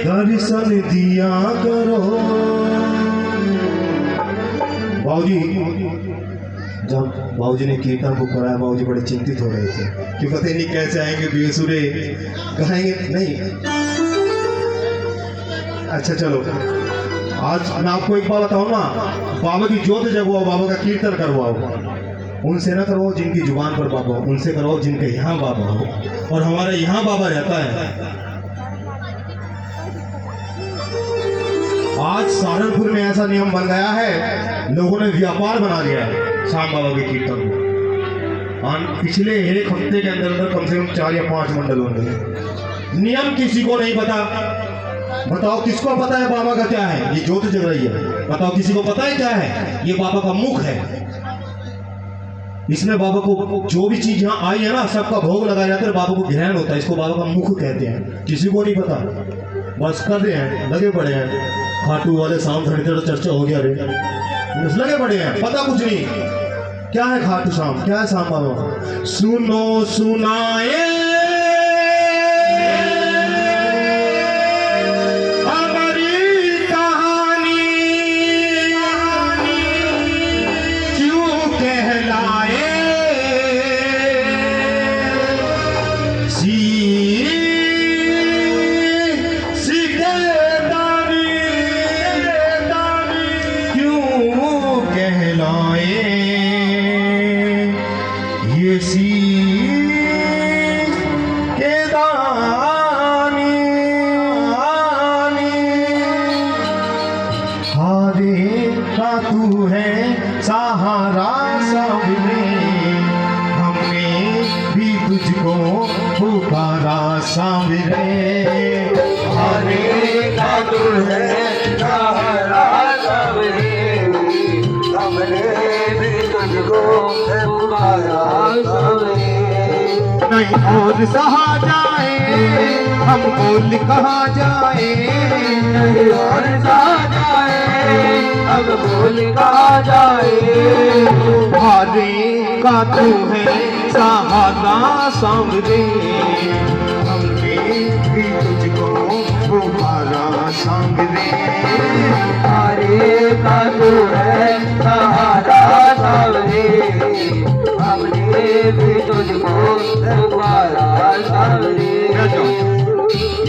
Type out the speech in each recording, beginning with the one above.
दर्शन दिया करो। बाबूजी, जब बाबूजी ने कीर्तन को कराया, बाबूजी बड़े चिंतित हो रहे थे कि पता नहीं कैसे आएंगे बेसुरे, कहेंगे नहीं। अच्छा चलो, आज मैं आपको एक बात बताऊं ना, बाबा की ज्योत जगवाओ, बाबा का कीर्तन करवाओ। उनसे ना करवाओ जिनकी जुबान पर बाबा हो, उनसे करवाओ जिनके यहाँ बाबा हो। और हमारा यहाँ बाबा रहता है। आज सहारनपुर में ऐसा नियम बन गया है, लोगों ने व्यापार बना लिया है श्याम बाबा के कीर्तन को। पिछले एक हफ्ते के अंदर अंदर कम से कम 4 या 5 मंडल होंगे। नियम किसी को नहीं पता। बताओ किसको पता है बाबा का क्या है? ये ज्योत जग रही है, बताओ किसी को पता है क्या है? ये बाबा का मुख है। इसमें बाबा को जो भी चीज यहाँ आई है ना, सबका भोग लगाया जाता है, बाबा को ग्रहण होता है। इसको बाबा का मुख कहते हैं। किसी को नहीं पता, बस कर रहे हैं, लगे पड़े हैं। खाटू वाले शाम थोड़ी देर चर्चा हो गया रे, बस लगे पड़े हैं, पता कुछ नहीं क्या है खाटू शाम, क्या है शाम बाबा। सुनो सुनाए तू है सहारा सबने, हमने भी तुझको पुकारा सांवरे। हरे का तू है सहारा सबने, हमने भी तुझको पुकारा सांवरे। नहीं और सहा जाए, हम बोल कहा जाए, नहीं और सहा जाए, अब बोल कहा जाए। हरे का तू है सहारा सांवरे, हमने भी तुझको पुकारा सांवरे। हरे का तू है सहारा सांवरे, हमने भी तुझको पुकारा सांवरे।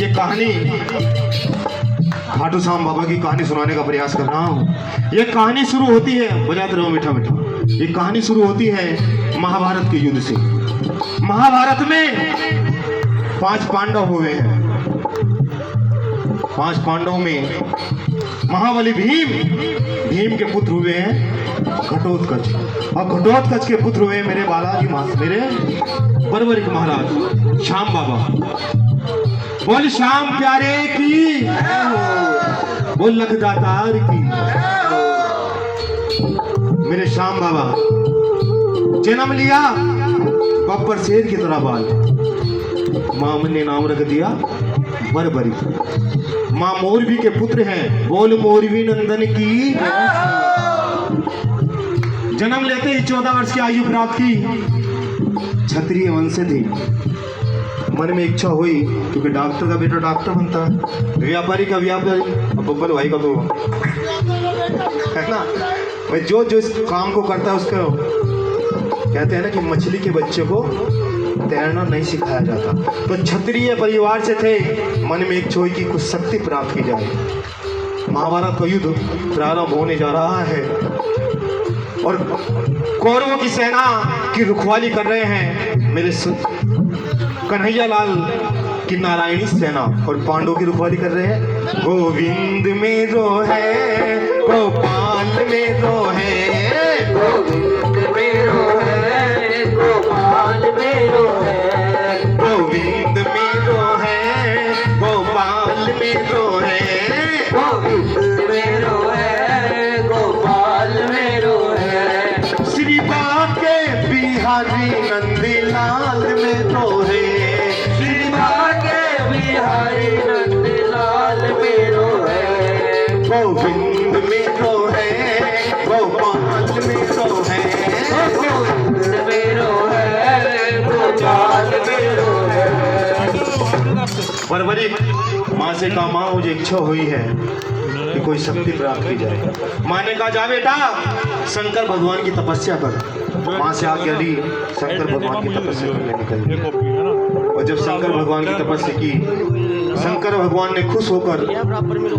ये कहानी खाटू श्याम बाबा की कहानी सुनाने का प्रयास कर रहा हूँ। ये कहानी शुरू होती है, बजाते रहो मीठा मीठा। ये कहानी शुरू होती है महाभारत के युद्ध से। महाभारत में 5 पांडव हुए हैं। 5 पांडवों में महाबली भीम के पुत्र हुए हैं घटोत्कच, और घटोत्कच के पुत्र हुए मेरे बालाजी मेरे परवरिक महाराज श्याम बाबा। बोल श्याम प्यारे की, बोल लखदातार की। मेरे श्याम बाबा जन्म लिया बब्बर शेर की तरह बाल। मां ने नाम रख दिया बरबरी। मां मोरवी के पुत्र हैं, बोल मोरवी नंदन की। जन्म लेते ही 14 वर्ष की आयु प्राप्त की। क्षत्रिय वंश थी। मन में इच्छा हुई, क्योंकि डॉक्टर का बेटा डॉक्टर बनता है, व्यापारी का व्यापारी, अब बब्बर भाई का तो है ना भाई। जो जो इस काम को करता है उसको कहते हैं ना कि मछली के बच्चे को तैरना नहीं सिखाया जाता। तो क्षत्रिय परिवार से थे। मन में इच्छा हुई कि कुछ शक्ति प्राप्त की जाए। महाभारत का युद्ध प्रारंभ होने जा रहा है और कौरवों की सेना की रुखवाली कर रहे हैं मेरे कन्हैया लाल की नारायणी सेना, और पांडवों की रुखवाली कर रहे हैं गोविंद मेरो है, गोपाल मेरो है, गोविंद मेरो है, गोपाल मेरो है, गोविंद मेरो है, गोपाल मेरो है, गोविंद मेरो है, गोपाल मेरो है। श्री बाके बिहारी नंदलाल मेरो है, बिहारी नंदलाल मेरो है, गोविंद मेरो है, गोपाल मेरो है, गोविंद मेरो है, गोपाल मेरो है। बरबरी माँ से कहा माँ मुझे इच्छा हुई है कि कोई शक्ति प्राप्त की जाए। माँ ने कहा जा बेटा शंकर भगवान की तपस्या कर। माँ से आज्ञा ली, शंकर भगवान की तपस्या करने निकल गए। और जब शंकर भगवान की तपस्या की, शंकर भगवान ने खुश होकर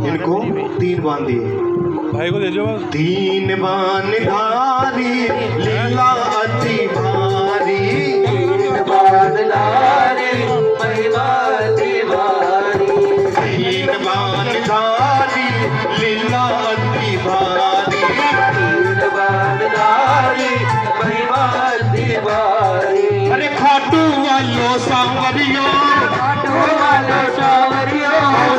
इनको 3 बाण दिए। भाई को दे दो बस। 3 बाण धारी लीला अति भारी, 3 बाण धारी महिमा तिवारी, 3 बाण धारी लीला अति भारी, 3 बाण धारी महिमा तिवारी। अरे खाटू वालो सांवरियो, खाटू वालो सांवरियो,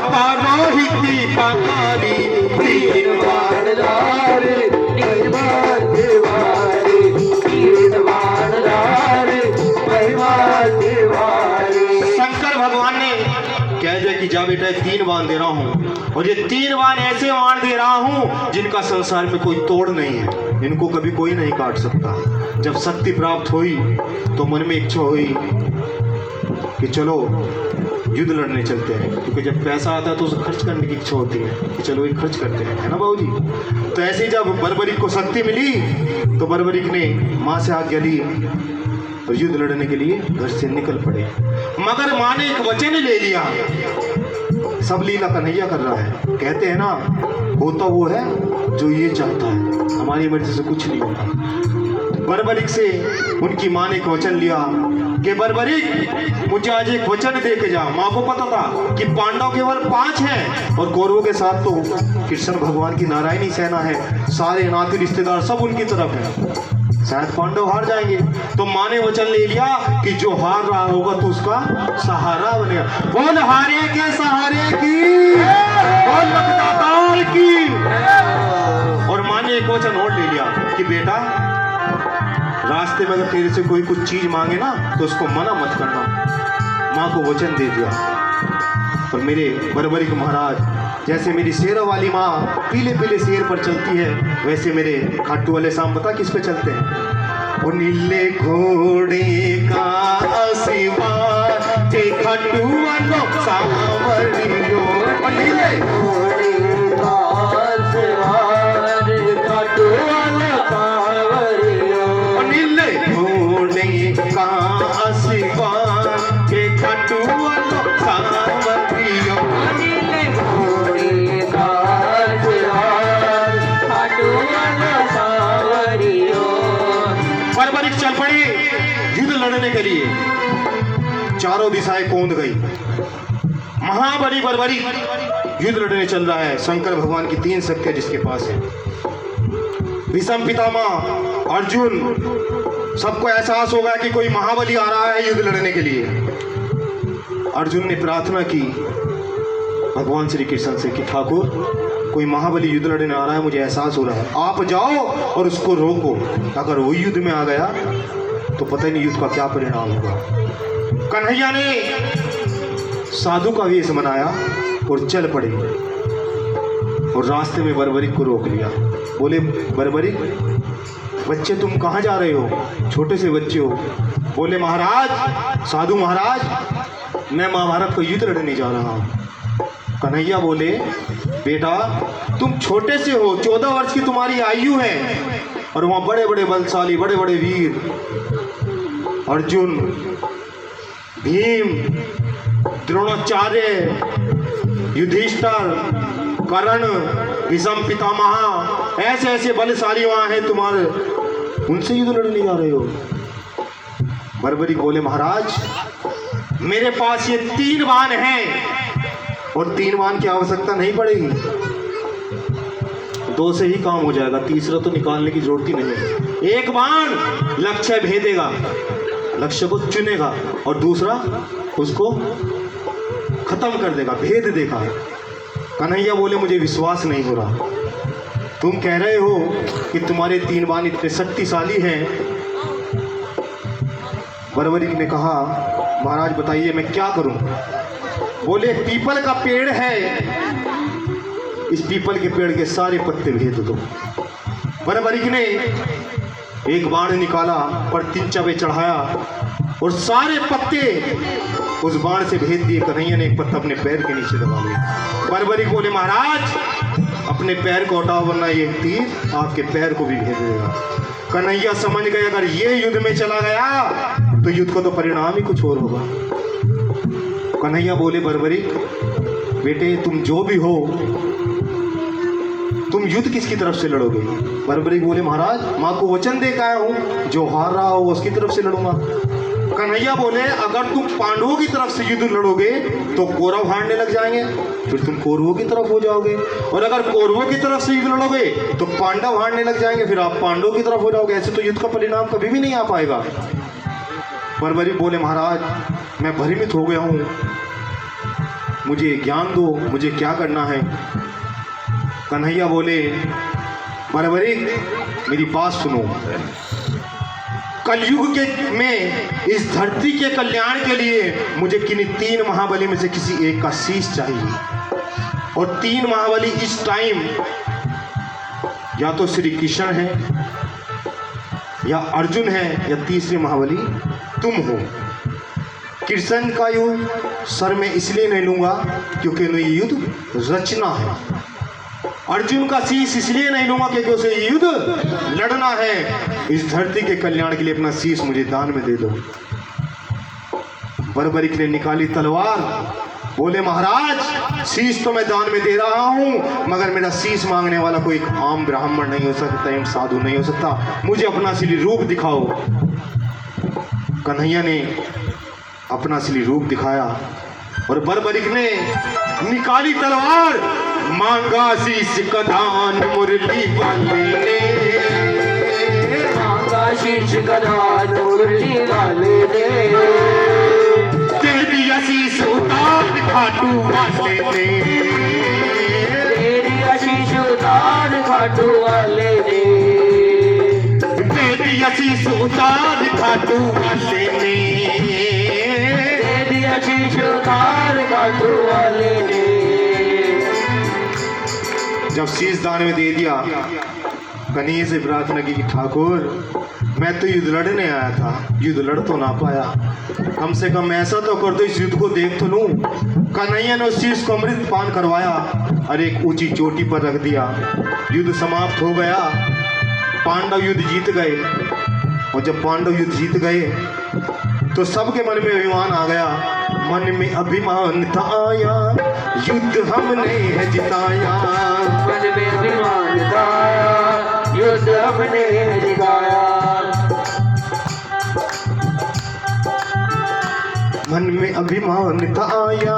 तारो ही की पकारी। 3 बाण धारी महिमा तिवारी, 3 बाण धारी महिमा तिवारी। शंकर भगवान ने कह दिया कि जा बेटा 3 बाण दे रहा हूँ, और ये 3 बाण ऐसे बाण दे रहा हूँ जिनका संसार में कोई तोड़ नहीं है, इनको कभी कोई नहीं काट सकता। जब शक्ति प्राप्त हुई तो मन में इच्छा हुई कि चलो युद्ध लड़ने चलते हैं, क्योंकि जब पैसा आता है तो उसे खर्च करने की इच्छा होती है कि चलो ये खर्च करते हैं, है ना बाबूजी। तो ऐसे ही जब बर्बरीक को शक्ति मिली तो बर्बरीक ने माँ से आज्ञा ली और युद्ध लड़ने के लिए घर से निकल पड़े। मगर माँ ने एक वचन ले लिया। सब लीला कन्हैया कर रहा है, कहते हैं ना होता वो है जो ये चाहता है, हमारी मर्जी से कुछ नहीं होता। बर्बरीक से उनकी माँ ने एक वचन लिया कि बर्बरीक मुझे आज एक वचन दे के जा। माँ को पता था कि पांडव केवल 5 हैं और कौरवों के साथ तो कृष्ण भगवान की नारायणी सेना है, सारे नाते रिश्तेदार सब उनकी तरफ है, शायद पांडव हार जाएंगे। तो माँ ने वचन ले लिया कि जो हार रहा होगा तो उसका सहारा बनेगा। बोल हारे के सहारे की, बोल लखदातार की। और माँ ने एक वचन और ले लिया कि बेटा रास्ते में अगर तेरे से कोई कुछ चीज मांगे ना तो उसको मना मत करना। माँ को वचन दे दिया। और मेरे बर्बरीक महाराज जैसे मेरी शेर वाली माँ पीले पीले शेर पर चलती है, वैसे मेरे खाटू वाले शाम पता किस पे चलते हैं? वो नीले घोड़े का आशीर्वाद थे खाटू वालों सांवरियो। और नीले घोड़े का आशीर्वाद खाटू वाला सांवरियो, और नीले घोड़े का आशीर्वाद थे खाटू वालों सांवरियो। नीले घोड़े का आशीर्वाद खाटू वाला सांवरियो। बर्बरीक चल पड़ी युद्ध लड़ने के लिए। चारों दिशाएं कौंध गई। महाबली बर्बरीक युद्ध लड़ने चल रहा है। शंकर भगवान की 3 शक्तियां जिसके पास है, भीष्म पितामह, अर्जुन, सबको एहसास हो गया कि कोई महाबली आ रहा है युद्ध लड़ने के लिए। अर्जुन ने प्रार्थना की भगवान श्री कृष्ण से कि ठाकुर कोई महाबली युद्ध लड़ने आ रहा है, मुझे एहसास हो रहा है, आप जाओ और उसको रोको। अगर वो युद्ध में आ गया तो पता ही नहीं युद्ध का क्या परिणाम होगा। कन्हैया ने साधु का वेश बनाया और चल पड़े और रास्ते में बर्बरीक को रोक लिया। बोले बर्बरीक बच्चे तुम कहाँ जा रहे हो? छोटे से बच्चे हो। बोले महाराज, साधु महाराज मैं महाभारत का युद्ध लड़ने जा रहा हूँ। कन्हैया बोले बेटा तुम छोटे से हो, 14 वर्ष की तुम्हारी आयु है, और वहाँ बड़े बड़े बलशाली, बड़े बड़े वीर अर्जुन, भीम, द्रोणाचार्य, युधिष्ठिर, कर्ण, भीष्म पितामह, ऐसे ऐसे बलशाली वहाँ हैं तुम्हारे, उनसे युद्ध लड़ने जा रहे हो। बर्बरीक बोले महाराज मेरे पास ये 3 बाण हैं और 3 बाण की आवश्यकता नहीं पड़ेगी, 2 से ही काम हो जाएगा, तीसरा तो निकालने की जरूरत ही नहीं है। 1 बाण लक्ष्य भेदेगा, लक्ष्य को चुनेगा, और दूसरा उसको खत्म कर देगा, भेद देगा। कन्हैया बोले मुझे विश्वास नहीं हो रहा, तुम कह रहे हो कि तुम्हारे 3 बाण इतने शक्तिशाली हैं। बर्बरीक ने कहा महाराज बताइए मैं क्या करूं? बोले पीपल का पेड़ है, इस पीपल के पेड़ के सारे पत्ते भेद दो। बर्बरीक ने एक बाण निकाला, पर 3 चावे चढ़ाया और सारे पत्ते उस बाण से भेद दिए। कन्हैया ने एक पत्ता अपने पैर के नीचे दबा लिया। बरबरी बोले महाराज अपने पैर को हटाओ वरना ये तीर आपके पैर को भी भेद देगा। कन्हैया समझ गए अगर ये युद्ध में चला गया तो युद्ध को तो परिणाम ही कुछ और होगा। कन्हैया बोले बरबरी बेटे तुम जो भी हो तुम युद्ध किसकी तरफ से लड़ोगे? बरबरी बोले महाराज माँ को वचन दे के आया हूँ जो हार रहा हो उसकी तरफ से लड़ूंगा। कन्हैया बोले अगर तुम पांडवों की तरफ से युद्ध लड़ोगे तो कौरव हारने लग जाएंगे, फिर तुम कौरवों की तरफ हो जाओगे, और अगर कौरवों की तरफ से युद्ध लड़ोगे तो पांडव हारने लग जाएंगे, फिर आप पांडवों की तरफ हो जाओगे। ऐसे तो युद्ध का परिणाम कभी भी नहीं आ पाएगा। बरबरी बोले महाराज मैं भ्रमित हो गया हूँ, मुझे ज्ञान दो, मुझे क्या करना है। कन्हैया बोले बरबरी मेरी बात सुनो, कलयुग के में इस धरती के कल्याण के लिए मुझे किन्हीं 3 महाबली में से किसी एक का शीश चाहिए, और 3 महाबली इस टाइम या तो श्री कृष्ण है या अर्जुन है या तीसरे महाबली तुम हो। कृष्ण का युद्ध सर में इसलिए नहीं लूंगा क्योंकि ये युद्ध रचना है, अर्जुन का शीश इसलिए नहीं लूंगा क्योंकि उसे युद्ध लड़ना है। इस धरती के कल्याण के लिए अपना शीश मुझे दान में दे दो। बरबरीक ने निकाली तलवार, बोले महाराज शीश तो मैं दान में दे रहा हूं मगर मेरा शीश मांगने वाला कोई एक आम ब्राह्मण नहीं हो सकता, एक साधु नहीं हो सकता, मुझे अपना असली रूप दिखाओ। कन्हैया ने अपना असली रूप दिखाया और बरबरीक ने निकाली तलवार, मांगा शीश का दान मुरली वाले ने, मांगा शीश का दान मुरली वाले ने, दे दिया शीश उतार खाटू वाले ने, दे दिया शीश उतार खाटू वाले ने, दे दिया शीश उतार खाटू वाले ने, दे दिया शीश उतार खाटू वाले ने। जब शीश दान में दे दिया कन्हैया से प्रार्थना की कि ठाकुर मैं तो युद्ध लड़ने आया था, युद्ध लड़ तो ना पाया, कम से कम ऐसा तो कर दो इस युद्ध को देख तो लूं। कन्हैया ने उस शीश को अमृत पान करवाया और एक ऊंची चोटी पर रख दिया। युद्ध समाप्त हो गया, पांडव युद्ध जीत गए, और जब पांडव युद्ध जीत गए तो सबके मन में अभिमान आ गया, मन में अभिमान था आया, युद्ध हमने है जिताया, मन में अभिमान था युद्ध हमने जिताया, मन में अभिमान था आया,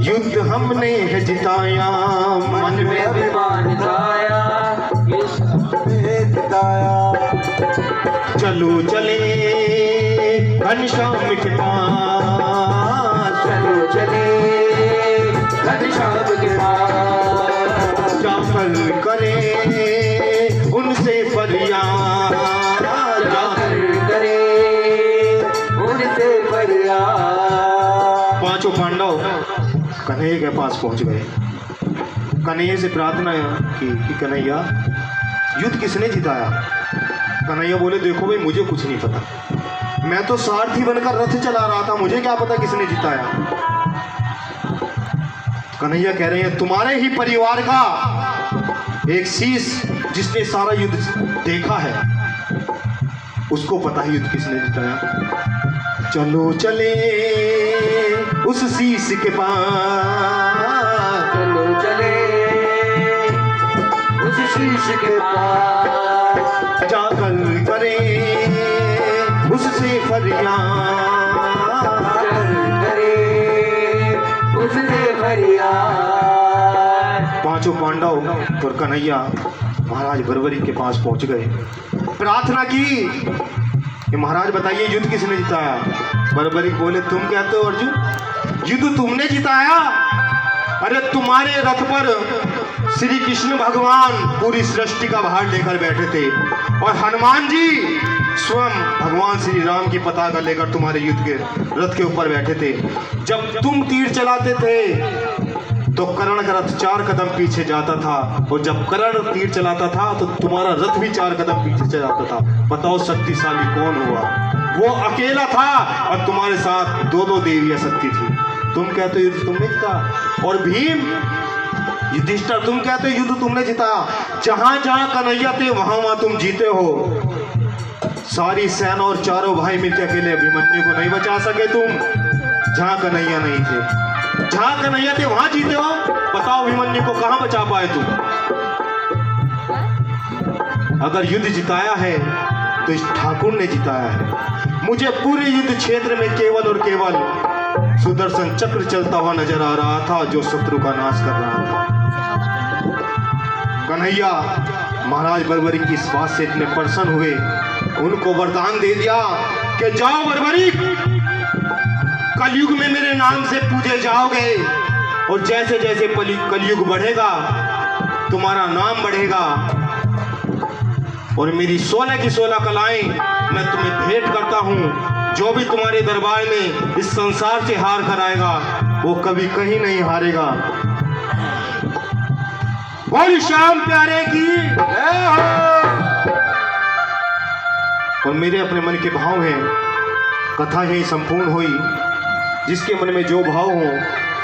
युद्ध हमने है जिताया, मन में अभिमान था युद्ध हमने जिताया। चलो चले घनश्याम के पास, चलो चले घनश्याम के पास, जाकर करे उनसे फरियाद, जाकर करे उनसे फरियाद। पांचों पांडव कन्हैया के पास पहुंच गए। कन्हैया से प्रार्थना कि कन्हैया युद्ध किसने जिताया? कन्हैया बोले देखो भाई मुझे कुछ नहीं पता, मैं तो सारथी बनकर रथ चला रहा था, मुझे क्या पता किसने जिताया। कन्हैया कह रहे हैं तुम्हारे ही परिवार का एक शीश जिसने सारा युद्ध देखा है उसको पता है युद्ध किसने जिताया। चलो चले उस शीश के पास, चलो चले उस शीश के पास, जाकर करे उससे फरियाद, करे उससे फरियाद। पांचों पांडव और कन्हैया महाराज बरबरी के पास पहुंच गए, प्रार्थना की कि महाराज बताइए युद्ध किसने जिताया। बरबरी बोले तुम कहते हो अर्जुन, युद्ध तुमने जिताया? अरे तुम्हारे रथ पर श्री कृष्ण भगवान पूरी सृष्टि का भार लेकर बैठे थे, और हनुमान जी स्वयं भगवान श्री राम की पताका लेकर तुम्हारे युद्ध के रथ के ऊपर बैठे थे। जब तुम तीर चलाते थे तो कर्ण का रथ 4 कदम पीछे जाता था, और जब कर्ण तीर चलाता था तो तुम्हारा रथ भी 4 कदम पीछे चलाता था। बताओ शक्तिशाली कौन हुआ? वो अकेला था और तुम्हारे साथ दो दो देवियां शक्ति थी। तुम कहते हो युद्ध तुमने जीता, और भीम युधिष्ठिर तुम कहते हो युद्ध तुमने जीता। जहां जहां कन्हैया थे वहां वहां तुम जीते हो। सारी सेना और चारों भाई मिलकर अकेले अभिमन्यु को नहीं बचा सके तुम, जहां कन्हैया नहीं थे। जहां कन्हैया थे वहां जीते हो। बताओ अभिमन्यु को कहां बचा पाए तुम? अगर युद्ध जिताया है तो इस ठाकुर ने जिताया है। मुझे पूरे युद्ध क्षेत्र में केवल और केवल सुदर्शन चक्र चलता हुआ नजर आ रहा था, जो शत्रु का नाश कर रहा था। कन्हैया महाराज बर्बरी की इस बात से इतने प्रसन्न हुए, उनको वरदान दे दिया कि जाओ बर्बरी, कलयुग में मेरे नाम से पूजे जाओगे, और जैसे जैसे कलयुग बढ़ेगा तुम्हारा नाम बढ़ेगा, और मेरी 16 की 16 कलाएं मैं तुम्हें भेंट करता हूं। जो भी तुम्हारे दरबार में इस संसार से हार कर आएगा वो कभी कहीं नहीं हारेगा। बोल श्याम प्यारे की जय हो। और मेरे अपने मन के भाव हैं, कथा यही संपूर्ण हुई। जिसके मन में जो भाव हो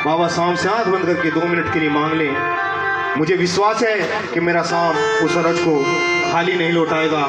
बाबा शाम से आंख बंद करके 2 मिनट के लिए मांग ले। मुझे विश्वास है कि मेरा शाम उस अरज को खाली नहीं लौटाएगा।